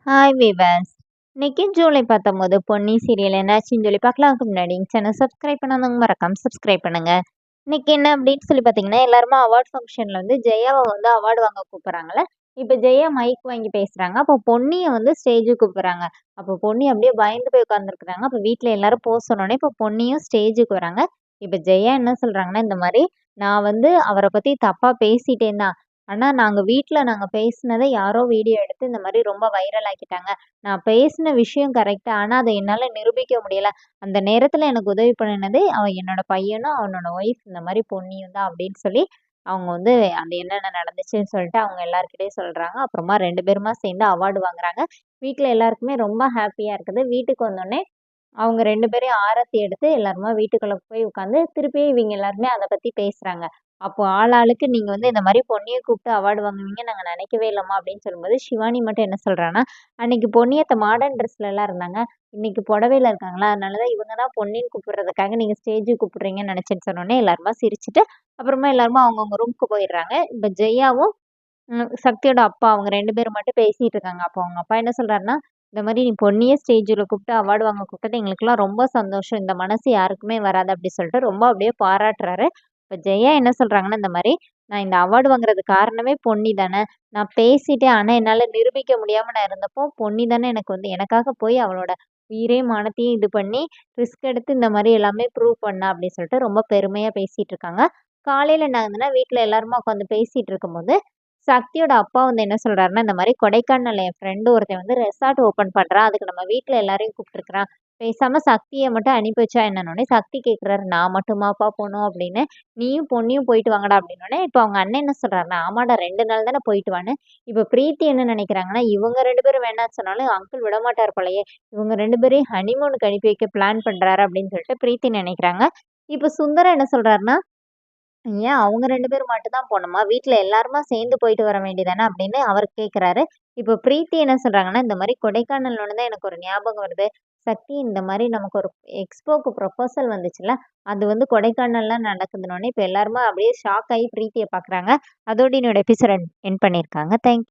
Hi viewers. இன்னைக்கு July 19 Ponni serial என்னாச்சுன்னு சொல்லி பார்க்கலாம்க்கு முன்னாடி சேனல் சப்ஸ்கிரைப் பண்ணாதவங்க மறக்காம சப்ஸ்கிரைப் பண்ணுங்க. இன்னைக்கு என்ன அப்படின்னு சொல்லி பார்த்தீங்கன்னா, எல்லாருமே அவார்ட் ஃபங்க்ஷன்ல வந்து ஜெயாவை வந்து அவார்டு வாங்க கூப்பிடுறாங்கல்ல. இப்போ ஜெயா மைக் வாங்கி பேசுறாங்க. அப்போ பொன்னியை வந்து ஸ்டேஜுக்கு கூப்பிடுறாங்க. அப்போ பொன்னி அப்படியே பயந்து போய் உட்காந்துருக்குறாங்க. அப்போ வீட்டில் எல்லாரும் போக சொன்னோடனே இப்போ பொன்னியும் ஸ்டேஜுக்கு வராங்க. இப்போ ஜெயா என்ன சொல்றாங்கன்னா, இந்த மாதிரி நான் வந்து அவரை பத்தி தப்பா பேசிட்டேன் தான். ஆனா நாங்க பேசினத யாரோ வீடியோ எடுத்து இந்த மாதிரி ரொம்ப வைரல் ஆக்கிட்டாங்க. நான் பேசின விஷயம் கரெக்ட். ஆனா அத என்னால நிரூபிக்க முடியல. அந்த நேரத்துல எனக்கு உதவி பண்ணுனது என்னோட பையனும், அவனோட ஒய்ஃப் இந்த மாதிரி பொன்னியும் தான் அப்படின்னு சொல்லி அவங்க வந்து அந்த என்னென்ன நடந்துச்சுன்னு சொல்லிட்டு அவங்க எல்லார்கிட்டயும் சொல்றாங்க. அப்புறமா 2 பேருமா சேர்ந்து அவார்டு வாங்குறாங்க. வீட்ல எல்லாருக்குமே ரொம்ப ஹாப்பியா இருக்குது. வீட்டுக்கு வந்தோனே அவங்க 2 பேரையும் ஆரத்தி எடுத்து எல்லாருமா வீட்டுக்குள்ள போய் உட்காந்து திருப்பி இவங்க எல்லாருமே அத பத்தி பேசுறாங்க. அப்போ ஆளாளுக்கு நீங்க வந்து இந்த மாரி பொன்னிய கூப்பிட்டு அவார்ட் வாங்குவீங்க நாங்க நினைக்கவே இல்லம்மா அப்படின்னு சொல்லும்போது, சிவானி மட்டும் என்ன சொல்றான்னா, அன்னைக்கு பொன்னியத்த மாடர்ன் ட்ரெஸ்லலாம் இருந்தாங்க. இன்னைக்கு புடவையில இருக்காங்களா, அதனால தான் இவங்க தான் பொன்னின்னு கூப்பிடுறதுக்காக நீங்க ஸ்டேஜுக்கு கூப்பிடுறீங்கன்னு நினைச்சேன்னு சொன்னோனே, எல்லாருமா சிரிச்சுட்டு, அப்புறமா எல்லாருமா அவங்கவங்க ரூமுக்கு போயிடுறாங்க. இப்ப ஜெயாவும் சக்தியோட அப்பா அவங்க 2 பேரும் மட்டும் பேசிட்டு இருக்காங்க. அப்போ அவங்க அப்பா என்ன சொல்றாருன்னா, இந்த மாரி "நீ பொன்னிய ஸ்டேஜ்ல கூப்பிட்டு அவார்ட் வாங்க கூப்பிட்டது எங்களுக்கெல்லாம் ரொம்ப சந்தோஷம். இந்த மனசு யாருக்குமே வராது." அப்படி சொல்லிட்டு ரொம்ப அப்படியே பாராட்டுறாரு. இப்ப ஜெயா என்ன சொல்றாங்கன்னா, இந்த மாரி "நான் இந்த அவார்ட் வாங்குறதுக்கு காரணமே பொன்னி தானே. நான் பேசிட்டேன். ஆனா என்னால நிரூபிக்க முடியாம நான் இருந்தப்போ, பொன்னி தானே எனக்கு வந்து எனக்காக போய் அவளோட உயிரையும், மானத்தையும் இது பண்ணி ரிஸ்க் எடுத்து இந்த மாரி எல்லாமே ப்ரூவ் பண்ணா." அப்படின்னு சொல்லிட்டு ரொம்ப பெருமையா பேசிட்டு இருக்காங்க. காலையில என்ன ஆகுதுன்னா, வீட்ல எல்லாருமா உட்காந்து பேசிட்டு இருக்கும்போது சக்தியோட அப்பா வந்து என்ன சொல்றாருன்னா, இந்த மாரி கொடைக்கானல்ல என் ஃப்ரெண்ட் ஒருத்தன் வந்து ரெசார்ட் ஓப்பன் பண்றான். அதுக்கு நம்ம வீட்ல எல்லாரையும் கூப்பிட்டுருக்கான். பேசாம சக்திய மட்டும் அனுப்பி வச்சா என்னன்னோனே, சக்தி கேட்குறாரு, "நான் மட்டுமாப்பா போணும்?" அப்படின்னு. "நீயும் பொன்னியும் போயிட்டு வாங்கடா" அப்படின்னோனே, இப்ப அவங்க அண்ணன் என்ன சொல்றாருன்னா, "ஆமாடா 2 நாள் தானே போயிட்டு வான்னு." இப்ப பிரீத்தி என்ன நினைக்கிறாங்கன்னா, இவங்க 2 பேரும் வேணான்னு சொன்னாலும் அங்கிள் விடமாட்டாரு போலயே. இவங்க 2 பேரையும் ஹனிமூனுக்கு அனுப்பி வைக்க பிளான் பண்றாரு அப்படின்னு சொல்லிட்டு பிரீத்தி நினைக்கிறாங்க. இப்ப சுந்தரம் என்ன சொல்றாருன்னா, ஏன் அவங்க 2 பேரும் மட்டும் தான் போணுமா? வீட்ல எல்லாருமா சேர்ந்து போயிட்டு வர வேண்டியதானே அப்படின்னு அவர் கேட்குறாரு. இப்போ பிரீத்தி என்ன சொல்றாங்கன்னா, இந்த மாரி கொடைக்கானல்னோன தான் எனக்கு ஒரு ஞாபகம் வருது. சக்தி இந்த மாரி நமக்கு ஒரு எக்ஸ்போக்கு ப்ரொபோசல் வந்துச்சுல்ல, அது வந்து கொடைக்கானல்ல நடக்குதுன்னோனே, இப்ப எல்லாருமே அப்படியே ஷாக் ஆகி பிரீத்திய பார்க்குறாங்க. அதோட என்னோட எபிசோட் எண்ட் பண்ணியிருக்காங்க. தேங்க்